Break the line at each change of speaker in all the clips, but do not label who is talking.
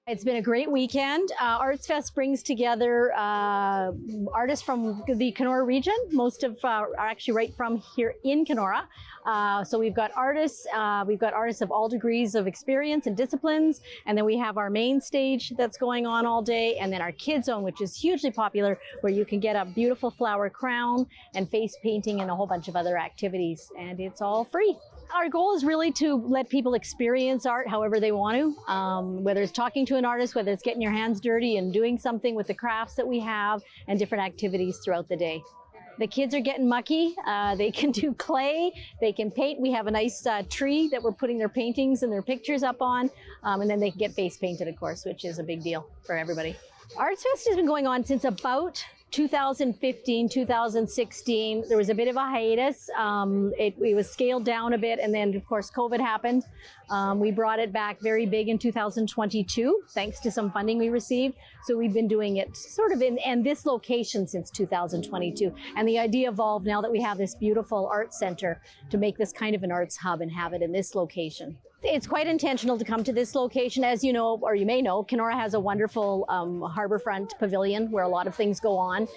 It's been a great weekend. Artsfest brings together artists from the Kenora region. Most of are actually right from here in Kenora. So we've got artists of all degrees of experience and disciplines, and then we have our main stage that's going on all day, and then our kids zone, which is hugely popular, where you can get a beautiful flower crown and face painting and a whole bunch of other activities, and it's all free. Our goal is really to let people experience art however they want to, whether it's talking to an artist, whether it's getting your hands dirty and doing something with the crafts that we have, and different activities throughout the day. The kids are getting mucky. They can do clay, they can paint. We have a nice tree that we're putting their paintings and their pictures up on, and then they can get face painted, of course, which is a big deal for everybody. Artsfest has been going on since about 2015, 2016. There was a bit of a hiatus. It was scaled down a bit, and then of course COVID happened. We brought it back very big in 2022, thanks to some funding we received. So we've been doing it sort of in this location since 2022. And the idea evolved now that we have this beautiful art center to make this kind of an arts hub and have it in this location. It's quite intentional to come to this location. As you know, or you may know, Kenora has a wonderful harborfront pavilion where a lot of things go on.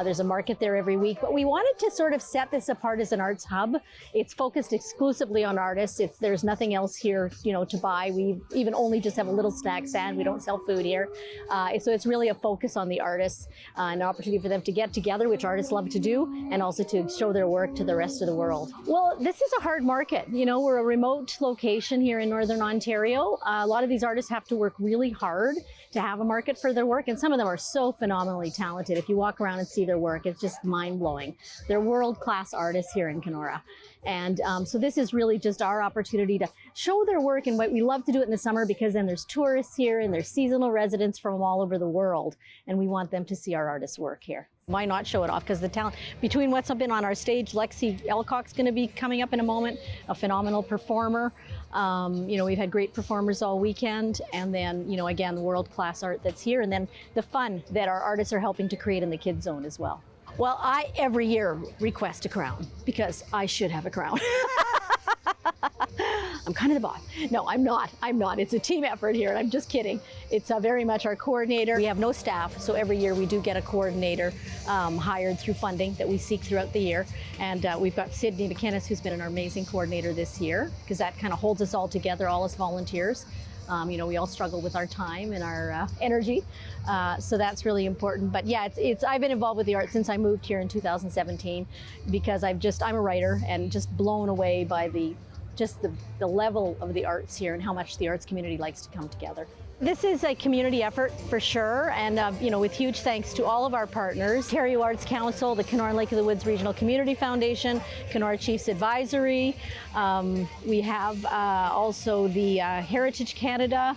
There's a market there every week, but we wanted to sort of set this apart as an arts hub. It's focused exclusively on artists. There's nothing else here, to buy. We even only just have a little snack stand. We don't sell food here. So it's really a focus on the artists, an opportunity for them to get together, which artists love to do, and also to show their work to the rest of the world. Well, this is a hard market. We're a remote location here in Northern Ontario. A lot of these artists have to work really hard to have a market for their work, and some of them are so phenomenally talented. If you walk around and see their work, it's just mind-blowing. They're world-class artists here in Kenora. And so this is really just our opportunity to show their work, and what we love to do it in the summer, because then there's tourists here and there's seasonal residents from all over the world, and we want them to see our artists' work here. Why not show it off? Because the talent, between what's been on our stage, Lexi Elcock's going to be coming up in a moment, a phenomenal performer. We've had great performers all weekend, and then, again, the world-class art that's here, and then the fun that our artists are helping to create in the kids zone as well. Well, I every year request a crown because I should have a crown. I'm kind of the boss. No, I'm not. It's a team effort here, and I'm just kidding. It's very much our coordinator. We have no staff, so every year we do get a coordinator hired through funding that we seek throughout the year. And we've got Sydney McKinnis, who's been an amazing coordinator this year, because that kind of holds us all together, all us volunteers. We all struggle with our time and our energy, so that's really important. But yeah, I've been involved with the art since I moved here in 2017, because I'm a writer, and just blown away by the level of the arts here and how much the arts community likes to come together. This is a community effort for sure, and with huge thanks to all of our partners, Ontario Arts Council, the Kenora and Lake of the Woods Regional Community Foundation, Kenora Chiefs Advisory. We have also the Heritage Canada.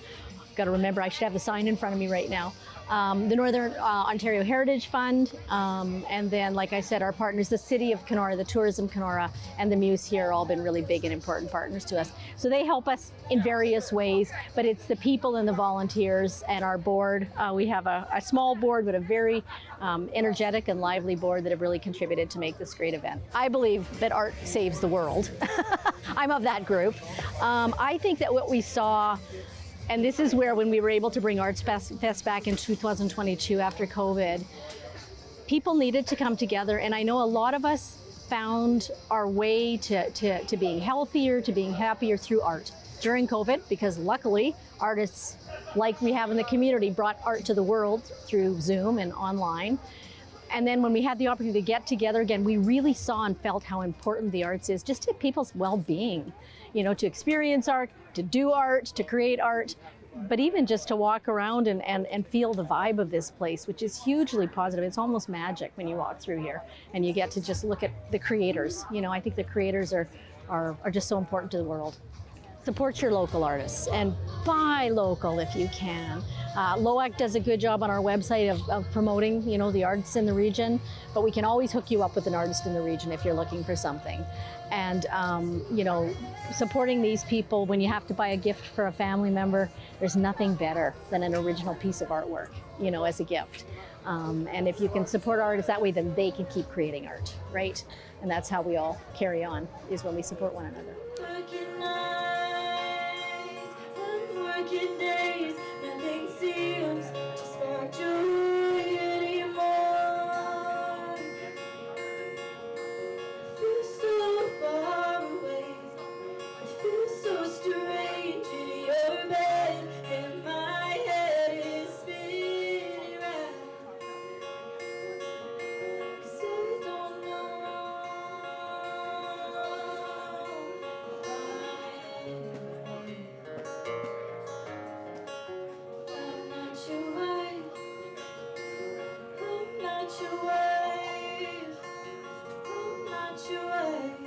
Got to remember, I should have the sign in front of me right now. The Northern Ontario Heritage Fund, and then, like I said, our partners, the City of Kenora, the Tourism Kenora, and the Muse here, all been really big and important partners to us. So they help us in various ways, but it's the people and the volunteers and our board. We have a small board, but a very energetic and lively board that have really contributed to make this great event. I believe that art saves the world. I'm of that group. I think that what we saw, and this is where, when we were able to bring Artsfest back in 2022 after COVID, people needed to come together, and I know a lot of us found our way to being healthier, to being happier through art during COVID, because luckily artists like we have in the community brought art to the world through Zoom and online. And then when we had the opportunity to get together again, we really saw and felt how important the arts is just to people's well-being, to experience art, to do art, to create art, but even just to walk around and feel the vibe of this place, which is hugely positive. It's almost magic when you walk through here and you get to just look at the creators. I think the creators are just so important to the world. Support your local artists and buy local if you can. LOAC does a good job on our website of promoting, the arts in the region, but we can always hook you up with an artist in the region if you're looking for something. And, supporting these people when you have to buy a gift for a family member, there's nothing better than an original piece of artwork, as a gift. And if you can support artists that way, then they can keep creating art, right? And that's how we all carry on, is when we support one another.
broken days, nothing seems to spark joy anymore. It feels so far away, it feels so strange in your bed, and my head is spinning round. 'Cause I don't know if I'm not your wife, I'm not your wife, I'm not your wife.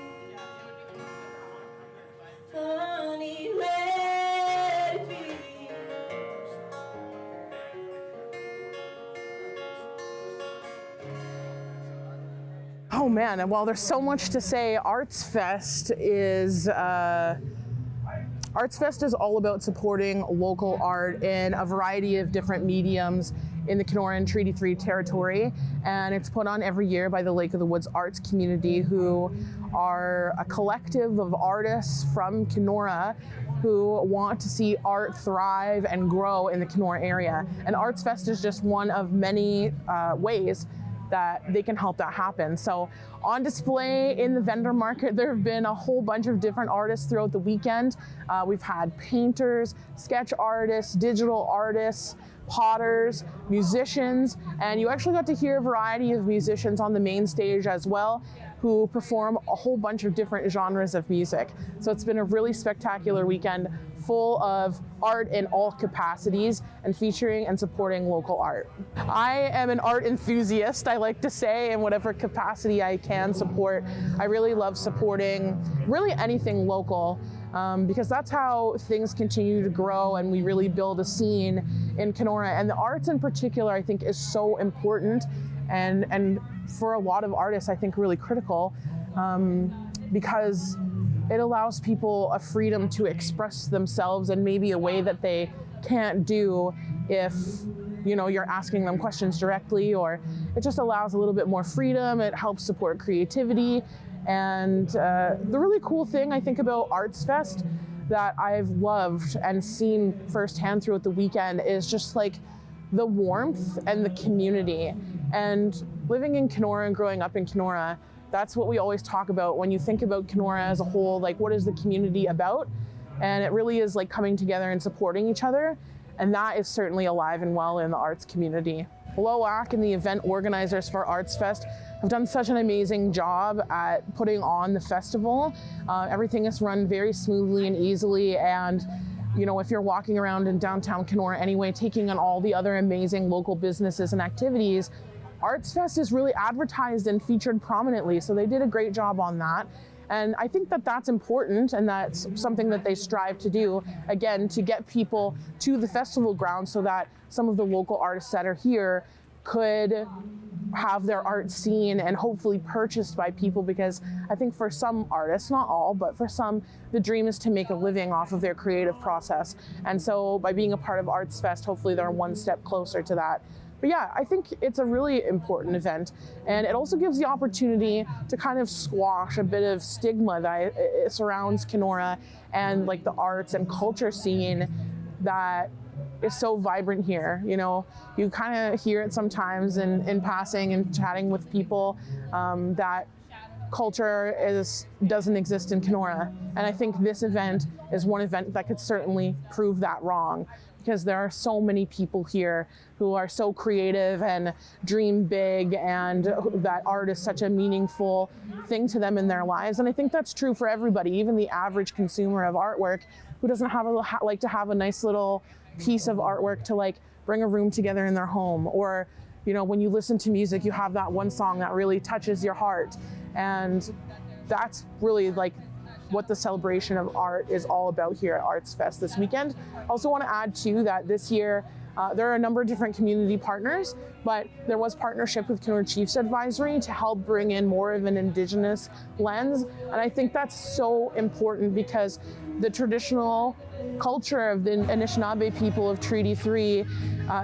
Honey, let it be.
Oh man, and while there's so much to say, Artsfest is all about supporting local art in a variety of different mediums in the Kenora and Treaty 3 territory, and it's put on every year by the Lake of the Woods Arts community, who are a collective of artists from Kenora who want to see art thrive and grow in the Kenora area. And Artsfest is just one of many ways that they can help that happen. So on display in the vendor market, there have been a whole bunch of different artists throughout the weekend. We've had painters, sketch artists, digital artists, potters, musicians, and you actually got to hear a variety of musicians on the main stage as well, who perform a whole bunch of different genres of music. So it's been a really spectacular weekend, full of art in all capacities and featuring and supporting local art. I am an art enthusiast, I like to say, in whatever capacity I can support. I really love supporting really anything local, because that's how things continue to grow and we really build a scene in Kenora. And the arts in particular, I think, is so important, and for a lot of artists, I think really critical, because it allows people a freedom to express themselves in maybe a way that they can't do if, you know, you're asking them questions directly, or it just allows a little bit more freedom. It helps support creativity. And the really cool thing I think about Artsfest that I've loved and seen firsthand throughout the weekend is just like the warmth and the community. And living in Kenora and growing up in Kenora, that's what we always talk about when you think about Kenora as a whole, like what is the community about? And it really is like coming together and supporting each other. And that is certainly alive and well in the arts community. LOAC and the event organizers for Artsfest have done such an amazing job at putting on the festival. Everything is run very smoothly and easily, and you know, if you're walking around in downtown Kenora anyway, taking on all the other amazing local businesses and activities, Artsfest is really advertised and featured prominently, so they did a great job on that. And I think that that's important, and that's something that they strive to do, again, to get people to the festival grounds so that some of the local artists that are here could have their art seen and hopefully purchased by people, because I think for some artists, not all, but for some, the dream is to make a living off of their creative process. And so by being a part of Artsfest, hopefully they're one step closer to that. But yeah, I think it's a really important event, and it also gives the opportunity to kind of squash a bit of stigma that it surrounds Kenora and like the arts and culture scene that is so vibrant here. You know, you kind of hear it sometimes in passing and chatting with people, that culture doesn't exist in Kenora. And I think this event is one event that could certainly prove that wrong, because there are so many people here who are so creative and dream big, and that art is such a meaningful thing to them in their lives. And I think that's true for everybody, even the average consumer of artwork who doesn't like to have a nice little piece of artwork to like bring a room together in their home. Or, you know, when you listen to music, you have that one song that really touches your heart. And that's really like what the celebration of art is all about here at Artsfest this weekend. I also want to add too that this year There are a number of different community partners, but there was partnership with Kenora Chiefs Advisory to help bring in more of an Indigenous lens. And I think that's so important because the traditional culture of the Anishinaabe people of Treaty 3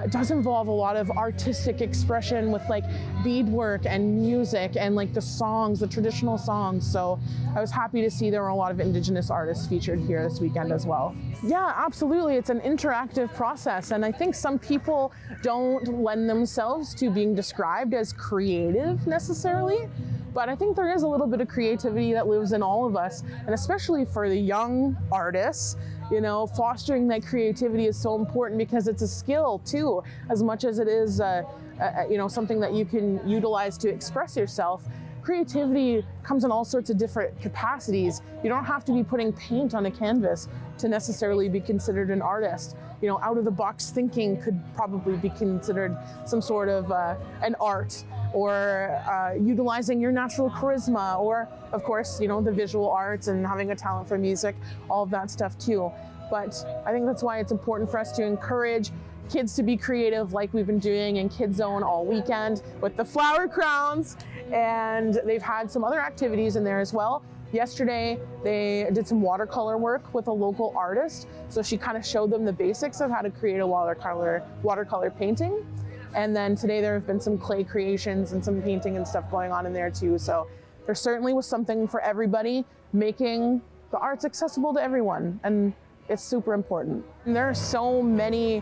does involve a lot of artistic expression with like beadwork and music and like the songs, the traditional songs. So I was happy to see there were a lot of Indigenous artists featured here this weekend as well. Yeah, absolutely. It's an interactive process. And I think some people don't lend themselves to being described as creative necessarily. But I think there is a little bit of creativity that lives in all of us, and especially for the young artists, you know, fostering that creativity is so important because it's a skill too, as much as it is, you know, something that you can utilize to express yourself. Creativity comes in all sorts of different capacities. You don't have to be putting paint on a canvas to necessarily be considered an artist. You know, out of the box thinking could probably be considered some sort of an art, or utilizing your natural charisma, or of course, you know, the visual arts and having a talent for music, all of that stuff too. But I think that's why it's important for us to encourage kids to be creative like we've been doing in Kids Zone all weekend with the flower crowns, and they've had some other activities in there as well. Yesterday, they did some watercolor work with a local artist. So she kind of showed them the basics of how to create a watercolor painting. And then today there have been some clay creations and some painting and stuff going on in there too. So there certainly was something for everybody, making the arts accessible to everyone. And it's super important. And there are so many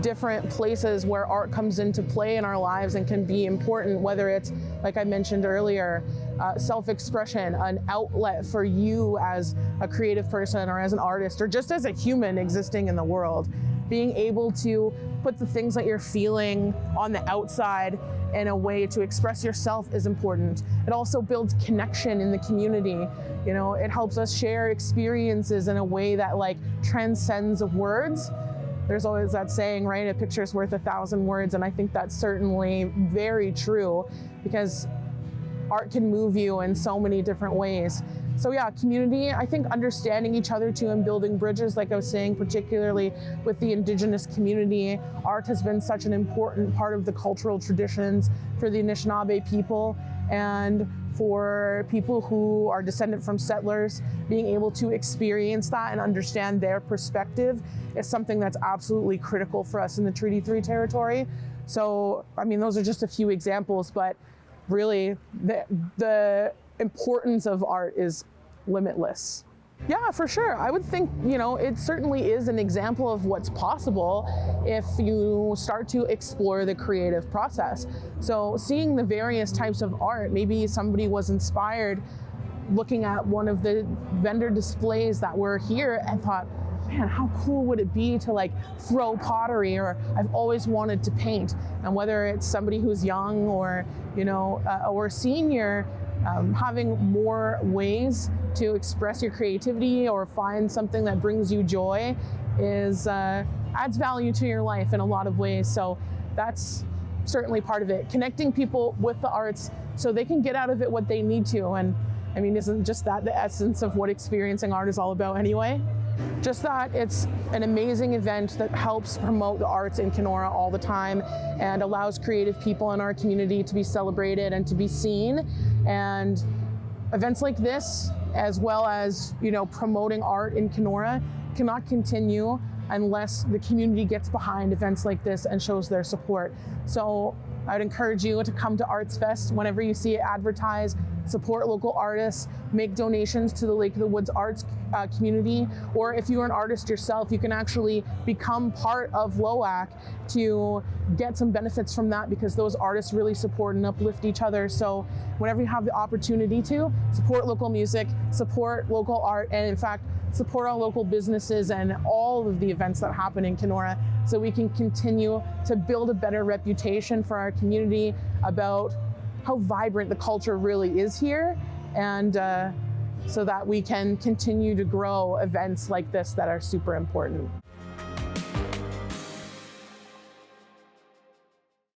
different places where art comes into play in our lives and can be important, whether it's, like I mentioned earlier, self-expression, an outlet for you as a creative person or as an artist or just as a human existing in the world. Being able to put the things that you're feeling on the outside in a way to express yourself is important. It also builds connection in the community. You know, it helps us share experiences in a way that like transcends words. There's always that saying, right? A picture's worth 1,000 words. And I think that's certainly very true because art can move you in so many different ways. So yeah, community, I think understanding each other too and building bridges, like I was saying, particularly with the Indigenous community. Art has been such an important part of the cultural traditions for the Anishinaabe people, and for people who are descendant from settlers, being able to experience that and understand their perspective is something that's absolutely critical for us in the Treaty 3 territory. So, I mean, those are just a few examples, but really the importance of art is limitless. Yeah, for sure. I would think, you know, it certainly is an example of what's possible if you start to explore the creative process. So seeing the various types of art, maybe somebody was inspired looking at one of the vendor displays that were here and thought, man, how cool would it be to like throw pottery, or I've always wanted to paint. And whether it's somebody who's young or, you know, or senior, having more ways to express your creativity or find something that brings you joy is adds value to your life in a lot of ways. So that's certainly part of it. Connecting people with the arts so they can get out of it what they need to. And I mean, isn't just that the essence of what experiencing art is all about anyway? Just that it's an amazing event that helps promote the arts in Kenora all the time and allows creative people in our community to be celebrated and to be seen. And events like this, as well as, you know, promoting art in Kenora, cannot continue unless the community gets behind events like this and shows their support. So I'd encourage you to come to Artsfest whenever you see it advertised, support local artists, make donations to the Lake of the Woods arts community, or if you're an artist yourself, you can actually become part of LOAC to get some benefits from that, because those artists really support and uplift each other. So whenever you have the opportunity to, support local music, support local art, and in fact, support our local businesses and all of the events that happen in Kenora, so we can continue to build a better reputation for our community about how vibrant the culture really is here, and so that we can continue to grow events like this that are super important.